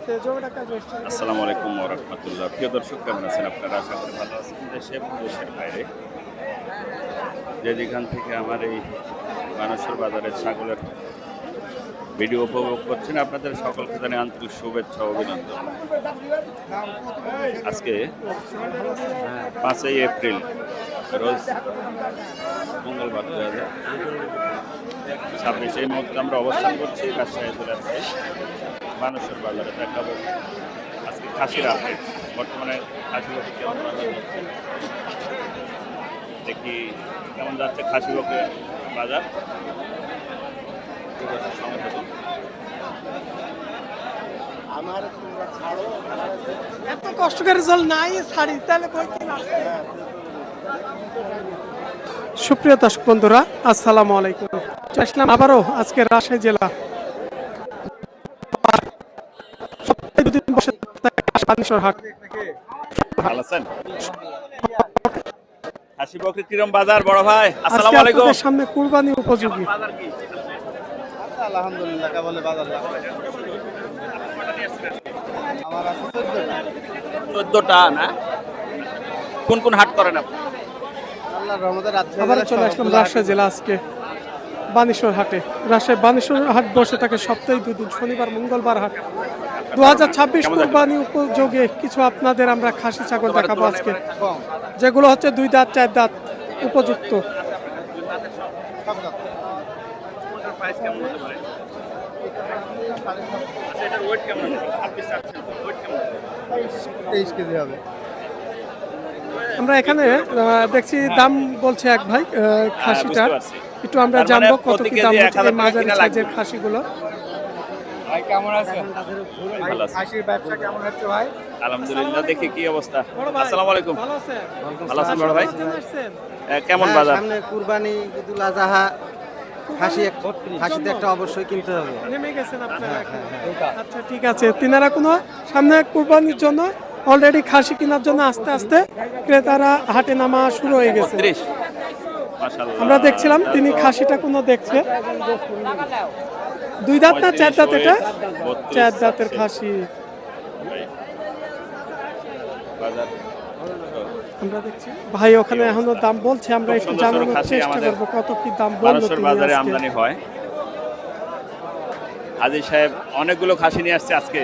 আসসালামু আলাইকুম ওয়া রাহমাতুল্লাহ। প্রিয় দর্শক, কেমন আছেন আপনারা? আশা করি ভালো আছেন। দেশে এবং দেশের বাইরে যে যেখান থেকে আমার এই মানুষের বাজারের ছাগলের ভিডিও উপভোগ করছেন, আপনাদের সকলকে জানাই আন্তরিক শুভেচ্ছা ও অভিনন্দন। আজকে 5ই এপ্রিল, রোজ মঙ্গলবার 2026। এই মুহূর্তে আমরা অবস্থান করছি রাজশাহী জেলার মানুষের বাজারে। দেখাবো আজকে খাসির আপডেট। বর্তমানে খাসি বকে কেমন বাজার হচ্ছে, দেখি কেমন যাচ্ছে খাসি বকে বাজার। এত কষ্টকর জল নাই ছাড়ি তাহলে সুপ্রিয় দর্শক বন্ধুরা, আসসালামু আলাইকুম। আসলাম আবারও আজকে রাজশাহী জেলা হাট। ভালো আছেন? খাসি বকরি কিরম বাজার বড় ভাই? আসসালামু আলাইকুম। আপনাদের সামনে কুরবানি উপযোগী। আলহামদুলিল্লাহ, কেবল বাজার আমার আছে 14টা না? কোন কোন হাট করেন আপনি? আল্লাহর রহমতে আবার চলে আসলাম রাজশাহী জেলা আজকে বানেশ্বর হাটে। রাজশাহী বানেশ্বর হাট বসে থাকে সপ্তাহে 2 দিন, শনিবার মঙ্গলবার হাট। 2026 কুরবানি উপযোগে কিছু আপনাদের আমরা খাসি ছাগল দেখাবো আজকে, যেগুলো হচ্ছে 2 দাঁত 4 দাঁত উপযুক্ত। কেজি হবে। আমরা এখানে দেখছি দাম বলছে এক ভাই খাসিটা, একটু আমরা জানবো কত কি দাম হচ্ছে মাঝারি সাইজের খাসিগুলো। ভাই কেমন আছেন? খাসির ব্যবসা কেমন হচ্ছে ভাই? আলহামদুলিল্লাহ। দেখি কি অবস্থা। আসসালামু আলাইকুম। ভালো আছেন? ভালো আছেন বড় ভাই? কেমন বাজার? সামনে কুরবানি, ঈদুল আজহা, খাসিতে একটা অবশ্যই কিনতে হবে। নেমে গেছেন আপনারা? আচ্ছা ঠিক আছে। তিনারা কোনো সামনে কুরবানির জন্য অলরেডি খাসি কেনার জন্য আস্তে আস্তে ক্রেতারা হাটে নামা শুরু হয়ে গেছে। মাশাআল্লাহ। আমরা দেখছিলাম তিনি খাসিটা কোনো দেখছে। 2 দাঁত না 4 দাঁত? এটা 4 দাঁতের খাসি। আমরা দেখছি ভাই ওখানে এখনো দাম বলছে, আমরা একটু জানানোর চেষ্টা করব কত কি দাম বললো তিনি বাজারে আজকে। আমদানি হয়। হাজী সাহেব অনেকগুলো খাসি নিয়ে আসছে আজকে।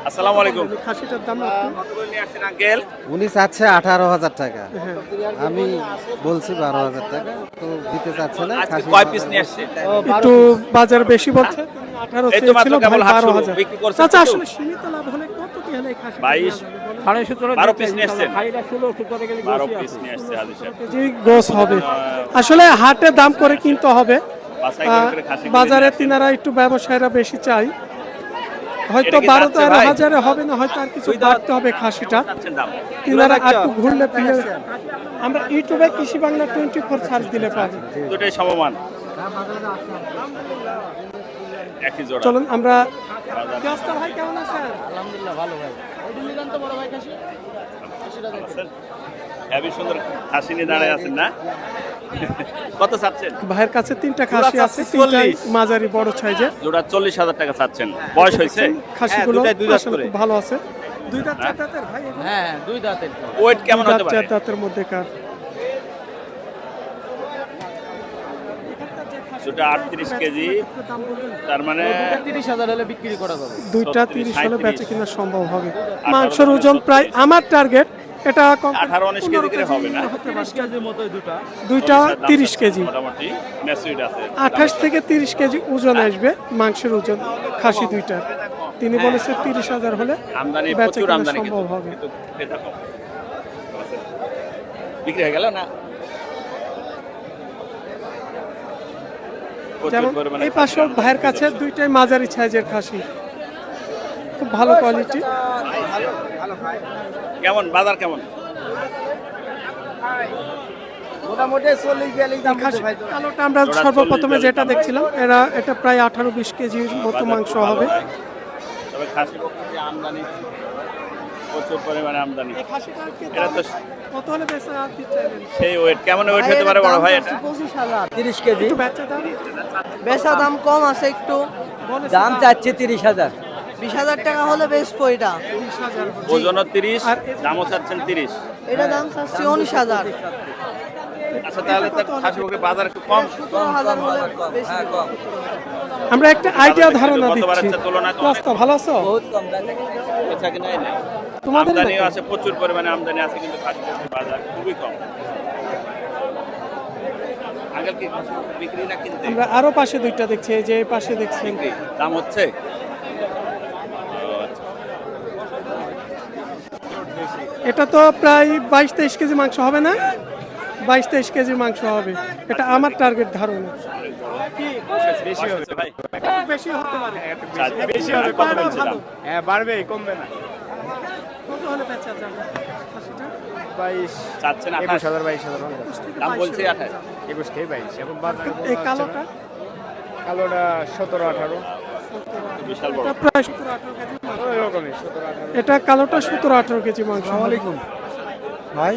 আসসালামু আলাইকুম। খাসিটার দাম কতগুলো নিয়ে আসছেন আঙ্কেল? উনি চাচ্ছে 18,000 টাকা, হ্যাঁ। আমি বলছি 12,000 টাকা, তো দিতে চাচ্ছে না। আজকে কয় পিস নিয়ে আসছে? একটু বাজার বেশি বলছে, 18 এই তো মাত্র চেয়েছিল, কেবল ভাই হাট শুরু। 12,000। বিক্রি করছেন চাচা কত? আসলে সীমিত লাভ হলে কত কি হলে এই খাসি 22 12 পিস নিয়ে আসছেন। 12 পিস নিয়ে আসছে হাজী সাহেব। কেজি গোস হবে। আসলে হাটে দাম করে কিনতে হবে। বাছাই করে খাসি বাজারে তিনারা একটু ব্যবসায়ীরা বেশি চাই, হয়তো 12-13 হাজারে হবে না, হয়তো আর কিছু বাড়তে হবে খাসিটা। তিনারা একটু ঘুরলে ফিরে আমরা ইউটিউবে কৃষি বাংলা 24 সার্চ দিলে পাবো। দুটোই সমমান, একই জোড়া। চলুন আমরা ভাই কেমন আছেন? আলহামদুলিল্লাহ ভালো ভাই। হেবি সুন্দর খাসি নিয়ে দাঁড়ায় আছেন না? কত চাচ্ছেন? ভাইয়ের কাছে 3টা খাসি আছে, 3টাই মাঝারি বড় সাইজের। জোড়া 40,000 টাকা চাচ্ছেন। বয়স হয়েছে? খাসিগুলো হ্যাঁ, 2 দাঁত আসলে করে। খুব ভালো আছে। 2 দাঁত 4 দাঁতের ভাই? হ্যাঁ, 2 দাঁতের। ওয়েট কেমন হতে পারে? 4 দাঁতের মধ্যে কার? দুটো 38 কেজি, তার মানে 30,000 হলে বিক্রি করা যাবে। 2টা 30 হলে বেচে কিনা সম্ভব হবে। মাংসের ওজন প্রায় আমার টার্গেট এটা 18-19 কেজি করে হবে না? 30 কেজির মতোই দুইটা 30 কেজি, মোটামুটি ম্যাচুইড আছে। 28 থেকে 30 কেজি ওজন আসবে মাংসের ওজন খাসি দুইটার। তিনি বলেছে 30,000 হলে আমদানি বেচে প্রচুর কিনা আমদানি, সম্ভব হবে। কিন্তু ক্রেতা কম। বিক্রি হয়ে গেল না? যেমন এই পাশে ভাইয়ের কাছে 2টাই মাঝারি সাইজের খাসি, খুব ভালো কোয়ালিটি। কেমন বাজার কেমন? মোটামুটি 40-42 দাম খাসি ভাই। কালোটা আমরা সর্বপ্রথমে যেটা দেখছিলাম এটা প্রায় 18-20 কেজির মতো মাংস হবে। তবে খাসি পক্ষে আমদানি প্রচুর পরিমাণে আমদানি। এটা তো কত হলে বেচা চাইবেন? সেই ওয়েট কেমন ওয়েট হতে পারে বড় ভাই? এটা 30 কেজি। একটু বেচা দাম বেচা দাম কম আছে একটু, দাম চাচ্ছে 30,000। 20,000 টাকা হলে বেচবো এটা। 20,000 ওজনও 30, আর দামও চাচ্ছেন 30। এটা দাম চাচ্ছি 19,000। আচ্ছা তাহলে তো খাসি বকরির বাজার একটু কম। 17,000 হলে বেশি। আমরা একটা আইডিয়া ধারণা গতবারের দিচ্ছি। তুলনায় তো রাস্তা ভালো আছো? বেচা কিনা এই না। তোমাদের আমদানিও আছে, প্রচুর পরিমাণে আমদানি আছে, কিন্তু খাসি বকরির বাজার খুবই কম। আগে কি খাসি বিক্রি না কিনতে? আমরা আরো পাশে দুইটা দেখছি, এই যে এই পাশে দেখছেন। বিক্রি দাম হচ্ছে। ও আচ্ছা। এটা তো প্রায় 22-23 কেজি মাংস হবে না? 22-23 কেজি মাংস হবে, এটা আমার টার্গেট ধারণা। বেশি হচ্ছে ভাই। বেশি হতে পারে। আচ্ছা, বেশি হবে কত বলছিলাম? হ্যাঁ বাড়বে, কমবে না। কত হলে বেচা যাবে খাসিটা? 22, চাচ্ছেন 21,000, 22,000 হবে। 21 থেকে দাম 22 বলছি এর 28। 21 থেকে 22 এখন বাদ এই কালোটা কালোটা 17, 18 বিশাল বড়। এটা প্রায় 17-18 কেজি মাংস। এরকমই 17, 18। এটা কালোটা 17-18 কেজি মাংস। আসসালামাইকুম ভাই,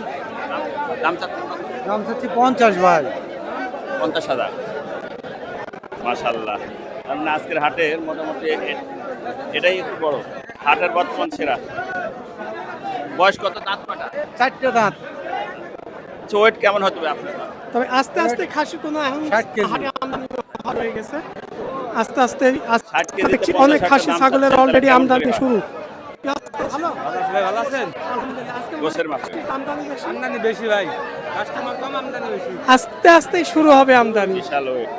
দাম চাচ্ছেন কত? দাম চাচ্ছি 50 ভাই। 50,000। মাশাআল্লাহ। কারণ আজকের হাটের মোটামুটি এটাই একটু বড় হাটের বর্তমান সেরা। বয়স কত, দাঁত কটা? 4টে দাঁত। ওয়েট কেমন হতে হবে আপনার? তবে আস্তে আস্তে খাসি কোনো এখন 60 কেজি। হাটে আমদানি হয়ে গেছে। আস্তে আস্তে 60 কেজিতে দেখছি 50 অনেক খাসি দাম ছাগলের চাচ্ছেন, অলরেডি কেমন আমদানি পরিমাণ? শুরু। ভালো ভালো আছেন? আলহামদুলিল্লাহ। আজকে গোশের মাংস। আমদানি বেশি। আমদানি বেশি ভাই, কাস্টমার কম, আমদানি বেশি। আস্তে আস্তে শুরু হবে আমদানি। বিশাল ওয়েট।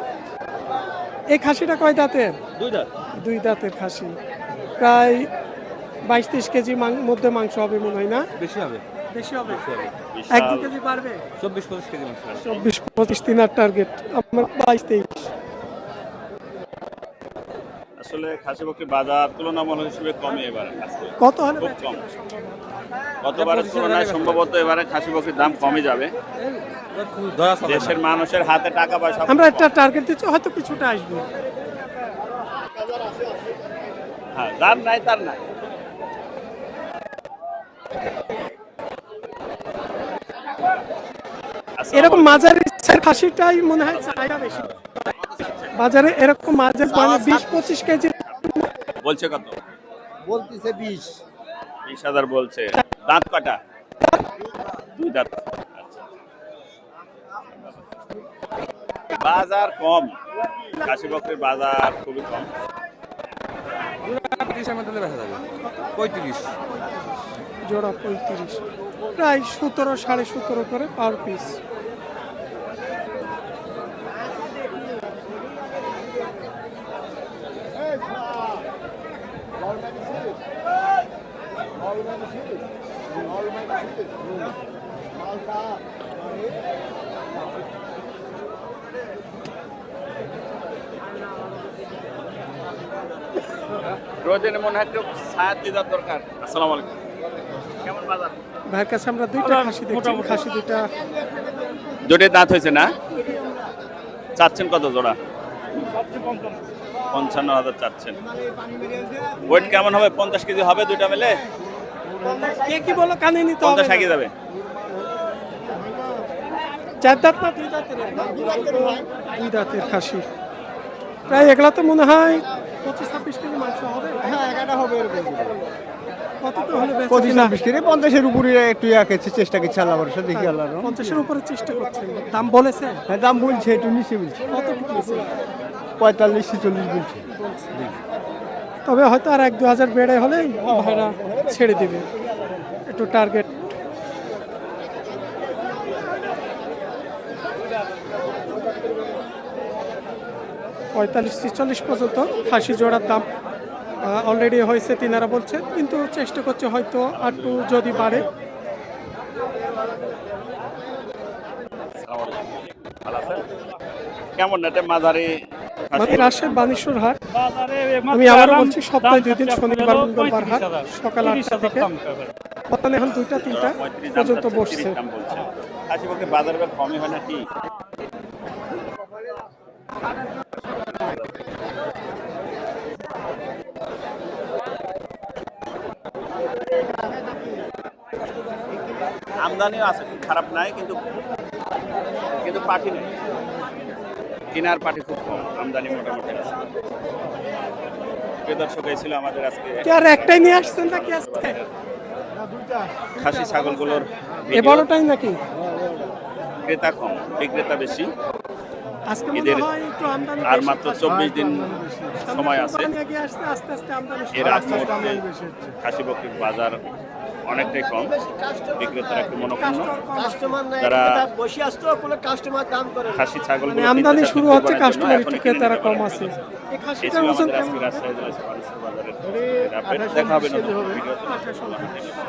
এই খাসিটা কয় দাঁতের? 2 দাঁত। 2 দাঁতের খাসি, প্রায় 22-23 কেজি মধ্যে মাংস হবে মনে হয় না? বেশি হবে, বেশি হবে। বিশাল। 1-2 কেজি বাড়বে। 24-25 কেজি মাংস। 24-25 তিনার টার্গেট, আমার 22-23। আসলে খাসি বকরির বাজার তুলনামূলক হিসেবে কমই এবার আজকে। কত হলে খুব বেচা কম। কেনা সম্ভব হবে? গতবারের তুলনায় সম্ভবত এবারে খাসি বকরির দাম কমে যাবে। ধরা চলে না। দেশের মানুষের হাতে টাকা পয়সা আমরা একটা টার্গেট দিচ্ছি, হয়তো কিছুটা আসবে। হ্যাঁ, যার নাই তার নাই। এরকম মাঝারি সাইজের খাসিটাই মনে হয় চাহিদা বেশি বাজারে। এরকম মাঝের মানে 20-25 কেজি বলছে কত? বলতিছে 20। 20,000 বলছে। দাঁত কটা? 2 দাঁত। আচ্ছা। বাজার কম, খাসি বকরির বাজার খুবই কম। 35 মধ্যে বেচা যাবে। 35। জোড়া 35, প্রায় 17-17.5 করে পার পিস। রোদিনে মনে হয় একটু ছায়া দেওয়ার দরকার। আসসালামু আলাইকুম। কেমন বাজার? ভাইয়ের কাছে আমরা দুইটা খাসি দেখছি, খাসি দুইটা দুটোই দাঁত হয়েছে না? চাচ্ছেন কত জোড়া? 55,000 চাচ্ছেন। ওয়েট কেমন হবে? 50 কেজি হবে দুইটা মিলে? কে কি বলো কানে নিতে হবে 50 আগে যাবে। 4 দাঁত না 2 দাঁতের? 2 দাঁতের খাসি, প্রায় এগুলা তো মনে হয় 25-26 কেজি মাংস হবে। হ্যাঁ, এগাটা হবে এরকম। কত করে হলে বেচা 25-26 কেজি, 50-এর উপরে একটু চেষ্টা করছি, আল্লাহ ভরসা দেখি আল্লাহ। 50-এর উপরে চেষ্টা করছেন? দাম বলেছে হ্যাঁ, দাম বলছে, একটু নিচে বলছে। কত বলছে? 45-46 বলছে। তবে হয়তো আর 1-2 হাজার বেড়ে হলে ভাইরা ছেড়ে দিবে, একটু টার্গেট। $45-46 পর্যন্ত খাসি জোড়ার দাম অলরেডি হয়েছে তিনারা বলছে, কিন্তু চেষ্টা করছে হয়তো আর একটু যদি বাড়ে। ভালো আছেন? কেমন এটা মাঝারি মানে রাজশাহী বানেশ্বর হাট, আমি আবারও বলছি সপ্তাহে 2 দিন, শনিবার মঙ্গলবার হাট সকাল 8টা থেকে বর্তমানে এখন 2টা-3টা পর্যন্ত বসছে। খাসি বকরির বাজার এবার কমই হয় না কি? আমদানিও আছে, খারাপ নাই, কিন্তু কিন্তু পাঠি নেই। কেনার পাঠি খুব কম, আমদানি মোটামুটি আছে। প্রিয় দর্শক, এই ছিল আমাদের আজকে কি আর একটাই নিয়ে আসছেন নাকি আজকে? খাসি ছাগলগুলোর এ ভিডিও। বড়টাই নাকি? ক্রেতা কম, বিক্রেতা বেশি। আজকে মনে ঈদের হয় একটু আমদানি আর বেশি। মাত্র 24 দিন সময় আছে। কোরবানি এগিয়ে আসছে, আস্তে আস্তে আমদানি শুরু এর আগ হচ্ছে। মুহূর্তে খাসি বকরির বাজার অনেকটাই কম, বিক্রেতারা একটু মনোক্ষুণ্ণ। কাস্টমার নাই যারা বসে আসতো কোনো কাস্টমার দাম করে খাসি ছাগল মানে আমদানি শুরু হচ্ছে, কাস্টমার একটু ক্রেতারা কম আছে। এই এই খাসিটার ছিল ওজন আমাদের কেমন? আজকে রাজশাহী জেলা মানুষের বাজারের আপডেট। দেখা হবে নতুন ভিডিওতে।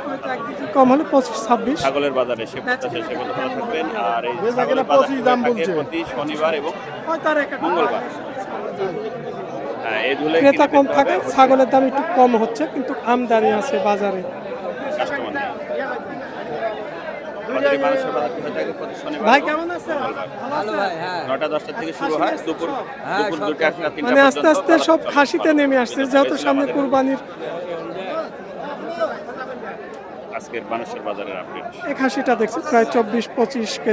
হয়তো 1 কেজি কম হলে 25-26। ছাগলের বাজারে সে প্রত্যাশা সে কথা ভালো থাকবেন। আর এই ছাগলের বাজার থাকে প্রতি শনিবার এবং হয়তো আর 1 মঙ্গলবার। হ্যাঁ, এই ধুলে ক্রেতা কম থাকে, ছাগলের দাম একটু কম হচ্ছে, কিন্তু আমদানি আছে বাজারে। কাস্টমার নেই। আমাদের এই মানুষের বাজারটি হয়ে থাকে প্রতি শনিবার ভাই এবং কেমন আছেন? ভালো আছেন? 9টা-10টা থেকে শুরু হয়, দুপুর 2টা 3টা মানে আস্তে আস্তে সব খাসিতে নেমে আসছে, যেহেতু সামনে কুরবানির। আজকের মানুষের বাজারের আপডেট। এই খাসিটা দেখছি প্রায় 24-25 কেজি।